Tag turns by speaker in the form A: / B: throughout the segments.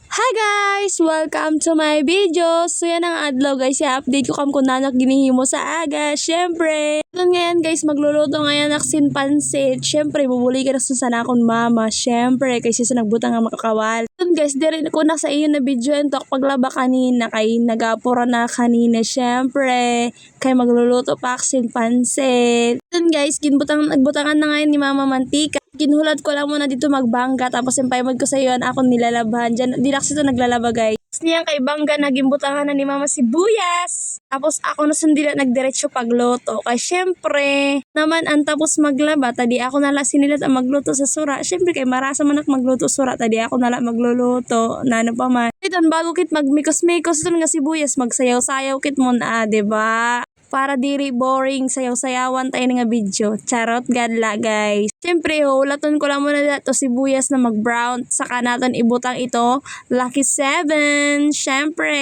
A: Hi guys! Welcome to my video! So yan ang adlaw guys, i-update ko kam kung nanak ginihimo sa aga. Syempre, ngayon guys, magluluto ngayon aksin pansit. Syempre, bubuli ka na sana akong mama. Syempre, kasi sa nagbutang nga makakawal. Yun guys, di rin ko na sa iyo na video yung talk paglaba kanina. Kay nagapura na kanina. Syempre, kay magluluto pa aksin pansit. Yun guys, nagbutangan na ngayon ni mama mantika. Ginulat ko lang muna dito magbangga, tapos yung paimod ko sa iyo akong nilalabahan. Diyan, di na kasi ito naglalaba guys. Niyang kay bangga, nagimbutangan na ni mama sibuyas. Tapos ako na sundila nagdiretso pagluto. Kay syempre, naman ang tapos maglaba, tadi ako nala sinilat ang magluto sa sura. Syempre kay marasa man ako magluto sura, tadi ako nala magluluto. Nano pa man. Ito, bago kit magmikos-mikos ito nga sibuyas, magsayaw-sayaw kit mo na, diba? Para diri boring, sayaw-sayawan tayo nga video. Charot, gadla guys. Siyempre, hulaton ko lang muna dito sibuyas na mag-brown. Saka natin ibutang ito. Lucky 7. Siyempre.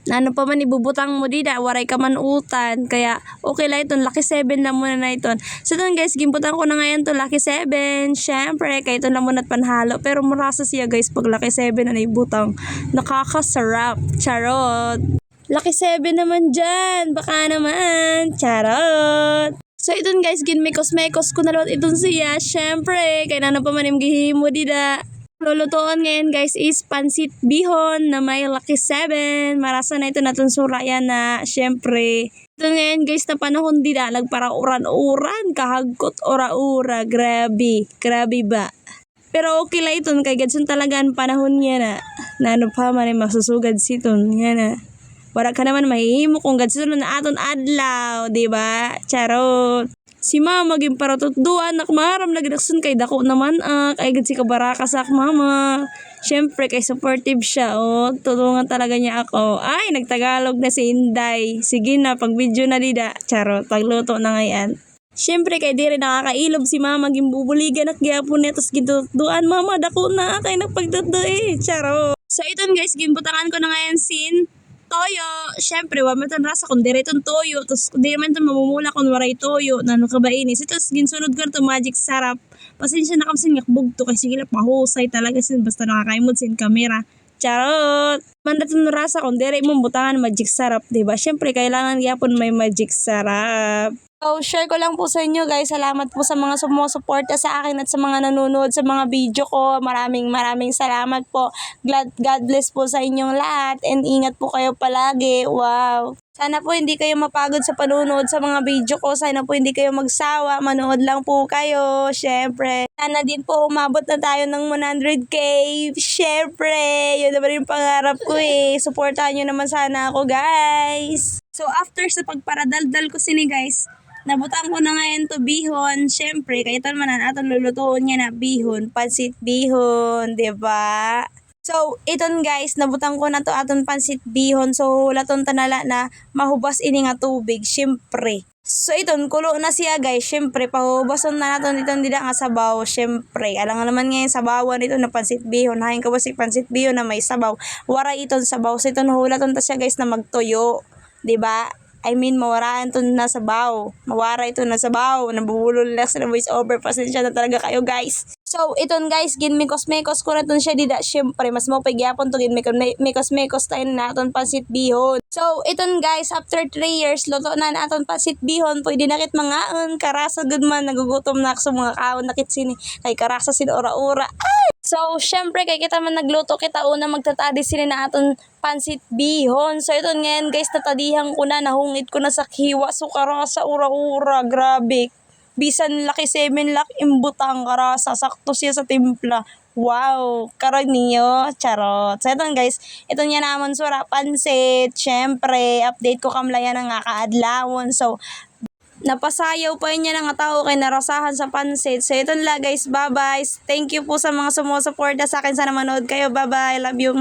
A: Ano pa man ibubutang mo dida, waray ka man utan. Kaya okay lang ito, Lucky 7 lang muna na ito. So ito guys, gimbutang ko na ngayon to Lucky 7. Siyempre, kaya ito lang muna at panhalo. Pero marasa siya guys, pag Lucky 7 na ibutang. Nakakasarap. Charot. Lucky 7 naman dyan. Baka naman. Charot. So, itong guys, ginmekos-mekos ko na lot itong siya. Siyempre, kaya na pa man yung gihimo dida. Lulutuan ngayon guys is pansit bihon na may Lucky 7. Marasa na ito natong sura yan na. Siyempre. Ito ngayon guys na panahon dida. Nagpara uran-uran. Kahagkot ora-ura. Grabe. Grabe ba? Pero okay lang ito. Kaya gadson talaga ang panahon niya na. Na ano pa man ay masusugad siton. Yan na. Wala ka naman mahihimo kung gadsun na aton adlaw, di ba? Charot. Si mama maging paratutuan nak maram nagdakson kay dako naman kay gad si kabaraka sak mama. Syempre kay supportive siya tulungan talaga niya ako. Ay nagtagalog na si Inday. Sige na pag video na dida. Charot, pagluto na ngayon. Syempre kay dire nakakailob si mama gimbubuligan at gyapon niya tas giduduan mama dako na kay nagpagdudo Charot. So iton guys ginbutangan ko na ngayon sin toyo. Syempre, wala man ito rasa kung diretong toyo. Tapos, di man ito mamumula kung waray toyo. Nano ka ba inis? Tapos, ginsunod ko na ito magic sarap. Pasensya na kamsin ngakbog to. Kasi gila pahusay talaga sin. Basta nakakaimod sin kamera. Charot! Manda ito rasa kung dire mong butangan magic sarap. Diba? Syempre, kailangan yapon may magic sarap. So, share ko lang po sa inyo guys. Salamat po sa mga sumusuporta sa akin at sa mga nanonood sa mga video ko. Maraming salamat po. God bless po sa inyong lahat and ingat po kayo palagi. Wow! Sana po hindi kayo mapagod sa panunood sa mga video ko. Sana po hindi kayo magsawa. Manood lang po kayo. Syempre. Sana din po umabot na tayo ng 100k. Syempre. Yun naman yung pangarap ko Supportahan nyo naman sana ako guys. So after sa pagparadaldal ko sini guys, nabutang ko na ngayon to bihon. Syempre, kaya ito naman aton lulutuin niya na bihon. Pansit bihon, diba? So, iton guys, nabutang ko na to aton pansit bihon. So, hulaton tanala na mahubas ini nga tubig. Syempre. So, iton, kulo na siya guys. Syempre, pahubason na naton iton dila nga sabaw. Syempre, alang naman ngayon sabawan ito na pansit bihon. Hain ka ba si pansit bihon na may sabaw. Waray iton sabaw. So, iton hulaton ta siya guys na magtuyo. Diba? I mean, mawaraan ito na sabaw. Mawara ito na sabaw. Nabubulol lang sa voice over. Pasensya na talaga kayo guys. So, iton guys, ginmikos-mekos ko na ito siya dida. Siyempre, mas mapagyapon ito. Ginmikos-mekos tayo na aton pansit bihon. So, iton guys, after 3 years, luto na aton pansit bihon. Pwede nakit mangaon. Karasa good man. Nagugutom na ako sa mga kaon. Nakit sini. Kay karasa sin ora-ora. Ay! So, syempre, kay kita man nagluto, kita una magtatadi sila na aton pansit bihon. So, ito ngayon guys, natadihan ko na, nahungit ko na sa hiwa, so karasa, ura-ura, grabe. Bisan Lucky 7 lak imbutang karasa, sakto siya sa timpla. Wow, karon niyo, charot. So, ito guys, ito niya naman sura, pansit, syempre, update ko kamlayan ng kaadlawon. So, napasayaw pa niya ng tao kay narasahan sa pansit. So, ito lang guys. Bye-bye. Thank you po sa mga sumusuporta sa akin. Sana manood kayo. Bye-bye. Love you.